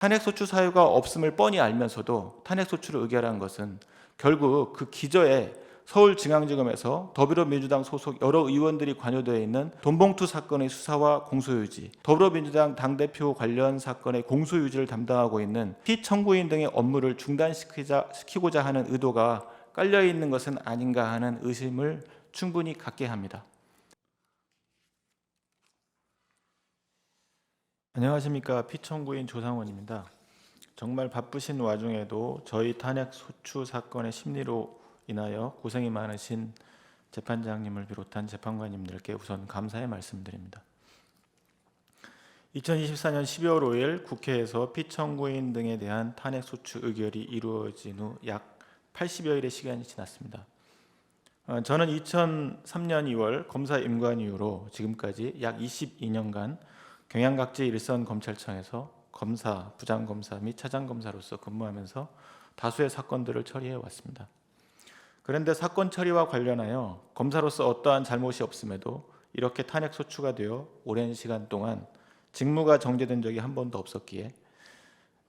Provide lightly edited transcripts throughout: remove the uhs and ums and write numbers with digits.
탄핵소추 사유가 없음을 뻔히 알면서도 탄핵소추를 의결한 것은 결국 그 기저에 서울중앙지검에서 더불어민주당 소속 여러 의원들이 관여되어 있는 돈봉투 사건의 수사와 공소유지, 더불어민주당 당대표 관련 사건의 공소유지를 담당하고 있는 피청구인 등의 업무를 중단시키고자 하는 의도가 깔려있는 것은 아닌가 하는 의심을 충분히 갖게 합니다. 안녕하십니까. 피청구인 조상원입니다. 정말 바쁘신 와중에도 저희 탄핵 소추 사건의 심리로 인하여 고생이 많으신 재판장님을 비롯한 재판관님들께 우선 감사의 말씀드립니다. 2024년 12월 5일 국회에서 피청구인 등에 대한 탄핵 소추 의결이 이루어진 후 약 80여일의 시간이 지났습니다. 저는 2003년 2월 검사 임관 이후로 지금까지 약 22년간 경양각지 일선 검찰청에서 검사, 부장검사 및 차장검사로서 근무하면서 다수의 사건들을 처리해 왔습니다. 그런데 사건 처리와 관련하여 검사로서 어떠한 잘못이 없음에도 이렇게 탄핵 소추가 되어 오랜 시간 동안 직무가 정지된 적이 한 번도 없었기에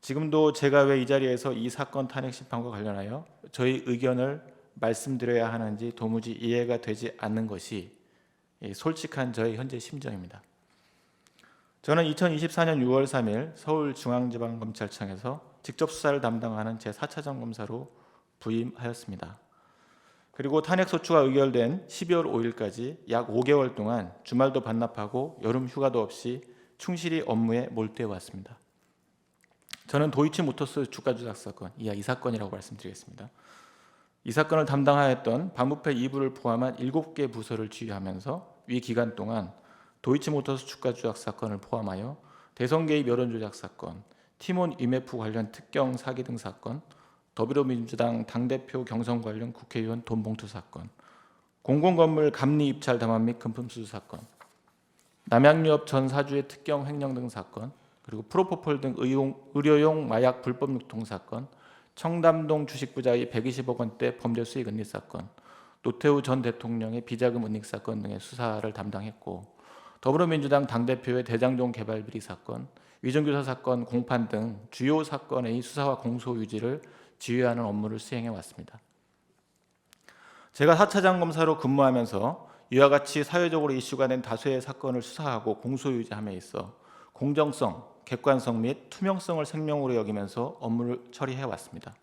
지금도 제가 왜 이 자리에서 이 사건 탄핵 심판과 관련하여 저희 의견을 말씀드려야 하는지 도무지 이해가 되지 않는 것이 솔직한 저의 현재 심정입니다. 저는 2024년 6월 3일 서울중앙지방검찰청에서 직접 수사를 담당하는 제4차장 검사로 부임하였습니다. 그리고 탄핵소추가 의결된 12월 5일까지 약 5개월 동안 주말도 반납하고 여름 휴가도 없이 충실히 업무에 몰두해 왔습니다. 저는 도이치모터스 주가 조작 사건, 이 사건이라고 말씀드리겠습니다. 이 사건을 담당하였던 반부패 2부를 포함한 7개 부서를 지휘하면서 위 기간 동안 도이치모터스 주가 조작 사건을 포함하여 대선 개입 여론 조작 사건, 티몬 IMF 관련 특경 사기 등 사건, 더불어민주당 당대표 경선 관련 국회의원 돈봉투 사건, 공공건물 감리 입찰 담합 및 금품 수수 사건, 남양유업 전 사주의 특경 횡령 등 사건, 그리고 프로포폴 등 의료용 마약 불법 유통 사건, 청담동 주식부자의 120억 원대 범죄 수익 은닉 사건, 노태우 전 대통령의 비자금 은닉 사건 등의 수사를 담당했고, 더불어민주당 당대표의 대장동 개발 비리 사건, 위정교사 사건 공판 등 주요 사건의 수사와 공소 유지를 지휘하는 업무를 수행해 왔습니다. 제가 4차장 검사로 근무하면서 이와 같이 사회적으로 이슈가 된 다수의 사건을 수사하고 공소 유지함에 있어 공정성, 객관성 및 투명성을 생명으로 여기면서 업무를 처리해 왔습니다.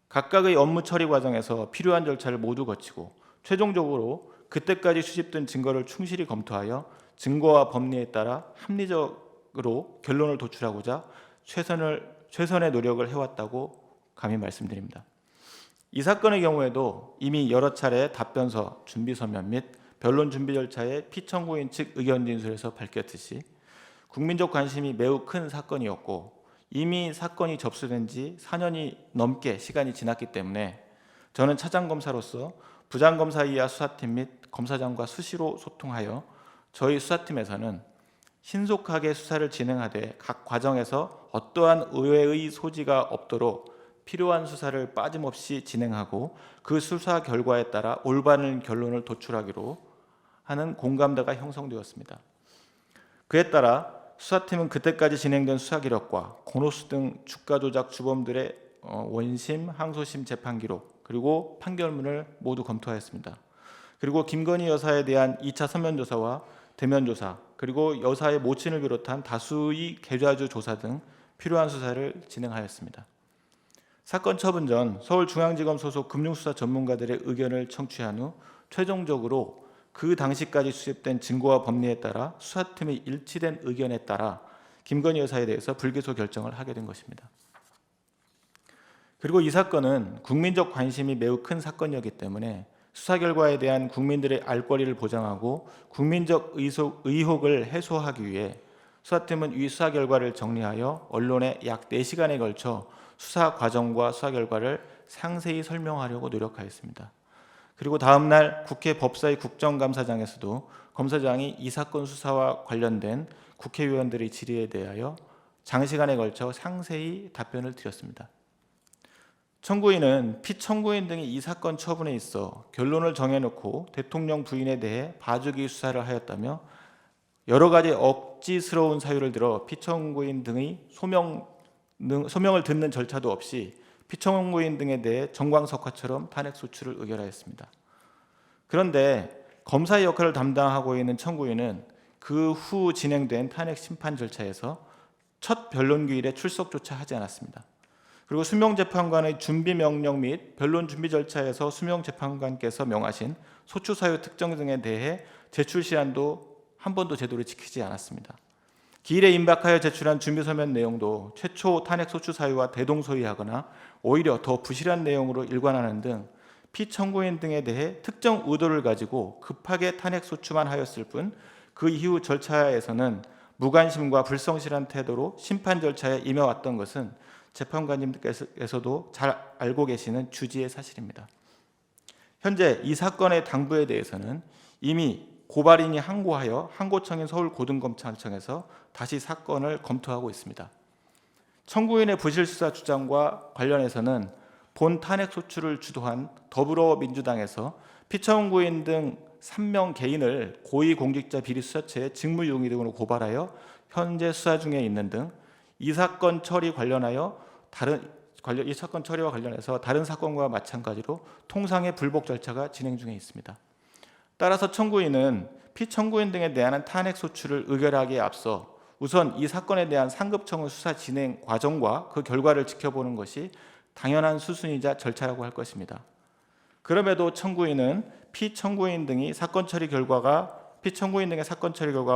각각의 업무 처리 과정에서 필요한 절차를 모두 거치고 최종적으로 그때까지 수집된 증거를 충실히 검토하여 증거와 법리에 따라 합리적으로 결론을 도출하고자 최선의 노력을 해왔다고 감히 말씀드립니다. 이 사건의 경우에도 이미 여러 차례 답변서, 준비서면 및 변론 준비 절차에 피청구인 측 의견 진술에서 밝혔듯이 국민적 관심이 매우 큰 사건이었고 이미 사건이 접수된 지 4년이 넘게 시간이 지났기 때문에 저는 차장검사로서 부장검사 이하 수사팀 및 검사장과 수시로 소통하여 저희 수사팀에서는 신속하게 수사를 진행하되 각 과정에서 어떠한 의외의 소지가 없도록 필요한 수사를 빠짐없이 진행하고 그 수사 결과에 따라 올바른 결론을 도출하기로 하는 공감대가 형성되었습니다. 그에 따라 수사팀은 그때까지 진행된 수사 기록과 고노스 등 주가 조작 주범들의 원심, 항소심 재판 기록 그리고 판결문을 모두 검토하였습니다. 그리고 김건희 여사에 대한 2차 서면 조사와 대면 조사 그리고 여사의 모친을 비롯한 다수의 계좌주 조사 등 필요한 수사를 진행하였습니다. 사건 처분 전 서울중앙지검 소속 금융수사 전문가들의 의견을 청취한 후 최종적으로 그 당시까지 수집된 증거와 법리에 따라 수사팀의 일치된 의견에 따라 김건희 여사에 대해서 불기소 결정을 하게 된 것입니다. 그리고 이 사건은 국민적 관심이 매우 큰 사건이었기 때문에 수사 결과에 대한 국민들의 알 권리를 보장하고 국민적 의혹을 해소하기 위해 수사팀은 이 수사 결과를 정리하여 언론에 약 4시간에 걸쳐 수사 과정과 수사 결과를 상세히 설명하려고 노력하였습니다. 그리고 다음 날 국회 법사위 국정감사장에서도 검사장이 이 사건 수사와 관련된 국회의원들의 질의에 대하여 장시간에 걸쳐 상세히 답변을 드렸습니다. 청구인은 피청구인 등이 이 사건 처분에 있어 결론을 정해놓고 대통령 부인에 대해 봐주기 수사를 하였다며 여러 가지 억지스러운 사유를 들어 피청구인 등의 소명 소명을 듣는 절차도 없이 피청구인 등에 대해 정광석화처럼 탄핵 소추를 의결하였습니다. 그런데 검사의 역할을 담당하고 있는 청구인은 그 후 진행된 탄핵 심판 절차에서 첫 변론기일에 출석조차 하지 않았습니다. 그리고 수명재판관의 준비 명령 및 변론 준비 절차에서 수명재판관께서 명하신 소추 사유 특정 등에 대해 제출 시한도 한 번도 제대로 지키지 않았습니다. 기일에 임박하여 제출한 준비 서면 내용도 최초 탄핵 소추 사유와 대동소이하거나 오히려 더 부실한 내용으로 일관하는 등 피청구인 등에 대해 특정 의도를 가지고 급하게 탄핵 소추만 하였을 뿐 그 이후 절차에서는 무관심과 불성실한 태도로 심판 절차에 임해왔던 것은 재판관님께서도 잘 알고 계시는 주지의 사실입니다. 현재 이 사건의 당부에 대해서는 이미 고발인이 항고하여 항고청인 서울고등검찰청에서 다시 사건을 검토하고 있습니다. 청구인의 부실수사 주장과 관련해서는 본 탄핵 소추를 주도한 더불어민주당에서 피청구인 등 3명 개인을 고위공직자 비리 수사체의 직무유기 등으로 고발하여 현재 수사 중에 있는 등 이 사건 처리 관련하여 이 사건 처리와 관련해서 다른 사건과 마찬가지로 통상의 불복 절차가 진행 중에 있습니다. 따라서 청구인은 피청구인 등에 대한 탄핵 소추를 의결하기에 앞서 우선 이 사건에 대한 상급청의 수사 진행 과정과 그 결과를 지켜보는 것이 당연한 수순이자 절차라고 할 것입니다. 그럼에도 청구인은 피청구인 등의 사건 처리 결과가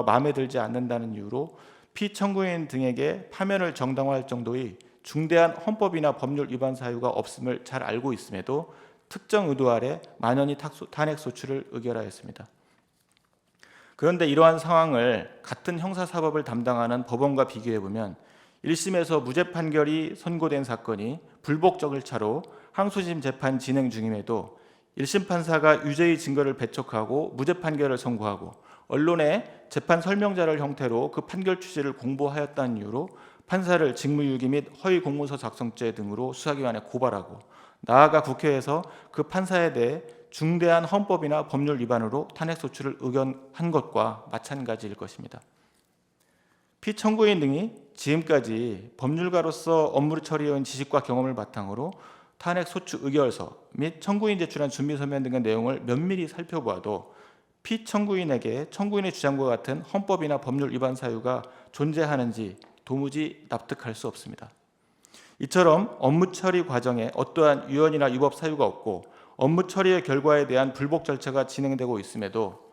마음에 들지 않는다는 이유로 피청구인 등에게 파면을 정당화할 정도의 중대한 헌법이나 법률 위반 사유가 없음을 잘 알고 있음에도 특정 의도 아래 만연히 탄핵 소추를 의결하였습니다. 그런데 이러한 상황을 같은 형사사법을 담당하는 법원과 비교해보면 1심에서 무죄 판결이 선고된 사건이 불복 절차로 항소심 재판 진행 중임에도 1심 판사가 유죄의 증거를 배척하고 무죄 판결을 선고하고 언론에 재판 설명자를 형태로 그 판결 취지를 공보하였다는 이유로 판사를 직무유기 및 허위 공문서 작성죄 등으로 수사기관에 고발하고 나아가 국회에서 그 판사에 대해 중대한 헌법이나 법률 위반으로 탄핵 소추를 의견한 것과 마찬가지일 것입니다. 피청구인 등이 지금까지 법률가로서 업무를 처리해온 지식과 경험을 바탕으로 탄핵 소추 의결서 및 청구인 제출한 준비서면 등의 내용을 면밀히 살펴보아도 피청구인에게 청구인의 주장과 같은 헌법이나 법률 위반 사유가 존재하는지 도무지 납득할 수 없습니다. 이처럼 업무 처리 과정에 어떠한 위헌이나 위법 사유가 없고 업무 처리의 결과에 대한 불복 절차가 진행되고 있음에도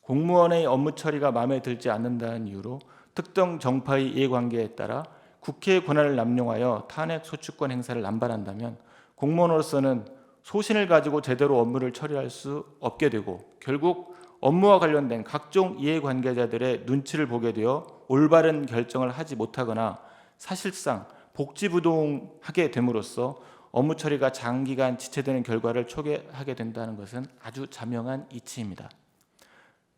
공무원의 업무 처리가 마음에 들지 않는다는 이유로 특정 정파의 이해관계에 따라 국회의 권한을 남용하여 탄핵 소추권 행사를 남발한다면 공무원으로서는 소신을 가지고 제대로 업무를 처리할 수 없게 되고 결국 업무와 관련된 각종 이해관계자들의 눈치를 보게 되어 올바른 결정을 하지 못하거나 사실상 복지부동하게 됨으로써 업무 처리가 장기간 지체되는 결과를 초래하게 된다는 것은 아주 자명한 이치입니다.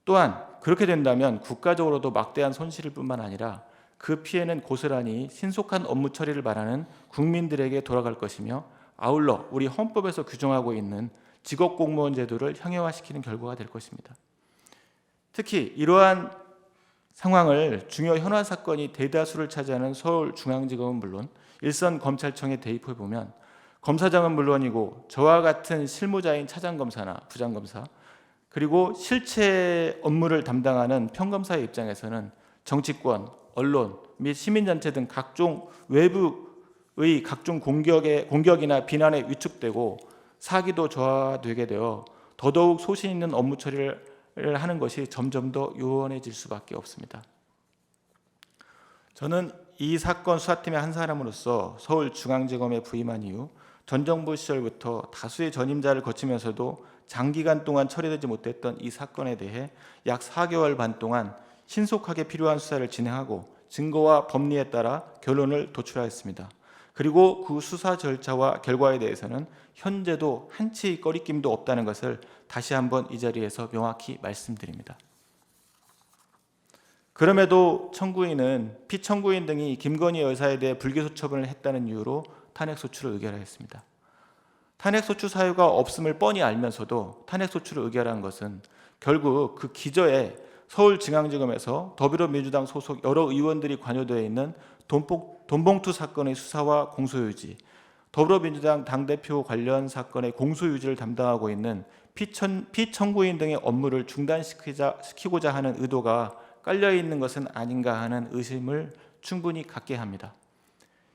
또한 그렇게 된다면 국가적으로도 막대한 손실일 뿐만 아니라 그 피해는 고스란히 신속한 업무 처리를 바라는 국민들에게 돌아갈 것이며 아울러 우리 헌법에서 규정하고 있는 직업공무원 제도를 형해화시키는 결과가 될 것입니다. 특히 이러한 상황을 중요 현안 사건이 대다수를 차지하는 서울중앙지검은 물론 일선 검찰청에 대입해 보면 검사장은 물론이고 저와 같은 실무자인 차장검사나 부장검사 그리고 실체 업무를 담당하는 평검사의 입장에서는 정치권, 언론 및 시민단체 등 각종 외부의 각종 공격이나 비난에 위축되고 사기도 저하되게 되어 더더욱 소신 있는 업무 처리를 하는 것이 점점 더 요원해질 수밖에 없습니다. 저는 이 사건 수사팀의 한 사람으로서 서울중앙지검에 부임한 이후 전 정부 시절부터 다수의 전임자를 거치면서도 장기간 동안 처리되지 못했던 이 사건에 대해 약 4개월 반 동안 신속하게 필요한 수사를 진행하고 증거와 법리에 따라 결론을 도출하였습니다. 그리고 그 수사 절차와 결과에 대해서는 현재도 한치 꺼리낌도 없다는 것을 다시 한번 이 자리에서 명확히 말씀드립니다. 그럼에도 청구인은 피청구인 등이 김건희 여사에 대해 불기소 처분을 했다는 이유로 탄핵소추를 의결하였습니다. 탄핵소추 사유가 없음을 뻔히 알면서도 탄핵소추를 의결한 것은 결국 그 기저에 서울중앙지검에서 더불어민주당 소속 여러 의원들이 관여되어 있는 돈봉투 사건의 수사와 공소유지, 더불어민주당 당대표 관련 사건의 공소유지를 담당하고 있는 피청구인 등의 업무를 중단시키고자 하는 의도가 깔려 있는 것은 아닌가 하는 의심을 충분히 갖게 합니다.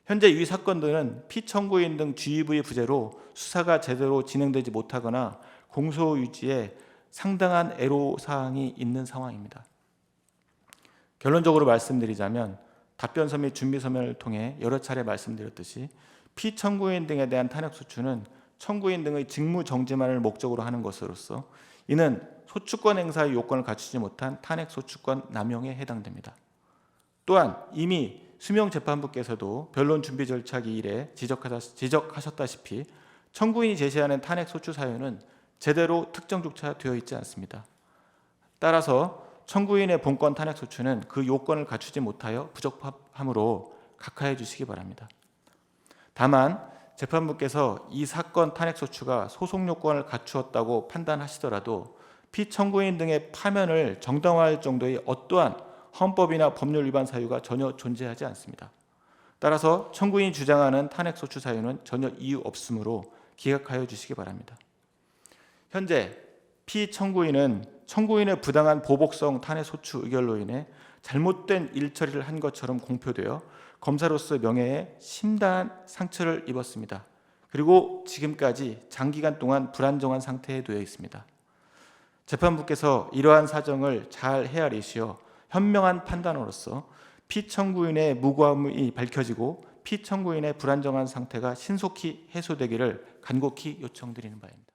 현재 이 사건들은 피청구인 등 GEV 부재로 수사가 제대로 진행되지 못하거나 공소유지에 상당한 애로사항이 있는 상황입니다. 결론적으로 말씀드리자면 답변서 및 준비서면을 통해 여러 차례 말씀드렸듯이 피청구인 등에 대한 탄핵소추는 청구인 등의 직무정지만을 목적으로 하는 것으로서 이는 소추권 행사의 요건을 갖추지 못한 탄핵소추권 남용에 해당됩니다. 또한 이미 수명재판부께서도 변론 준비 절차 기일에 지적하셨다시피 청구인이 제시하는 탄핵소추 사유는 제대로 특정조차 되어 있지 않습니다. 따라서 청구인의 본건 탄핵소추는 그 요건을 갖추지 못하여 부적합하므로 각하해 주시기 바랍니다. 다만 재판부께서 이 사건 탄핵소추가 소송 요건을 갖추었다고 판단하시더라도 피청구인 등의 파면을 정당화할 정도의 어떠한 헌법이나 법률 위반 사유가 전혀 존재하지 않습니다. 따라서 청구인이 주장하는 탄핵소추 사유는 전혀 이유 없으므로 기각하여 주시기 바랍니다. 현재 피청구인은 청구인의 부당한 보복성 탄핵소추 의결로 인해 잘못된 일처리를 한 것처럼 공표되어 검사로서 명예에 심다한 상처를 입었습니다. 그리고 지금까지 장기간 동안 불안정한 상태에 놓여 있습니다. 재판부께서 이러한 사정을 잘 헤아리시어 현명한 판단으로서 피청구인의 무고함이 밝혀지고 피청구인의 불안정한 상태가 신속히 해소되기를 간곡히 요청드리는 바입니다.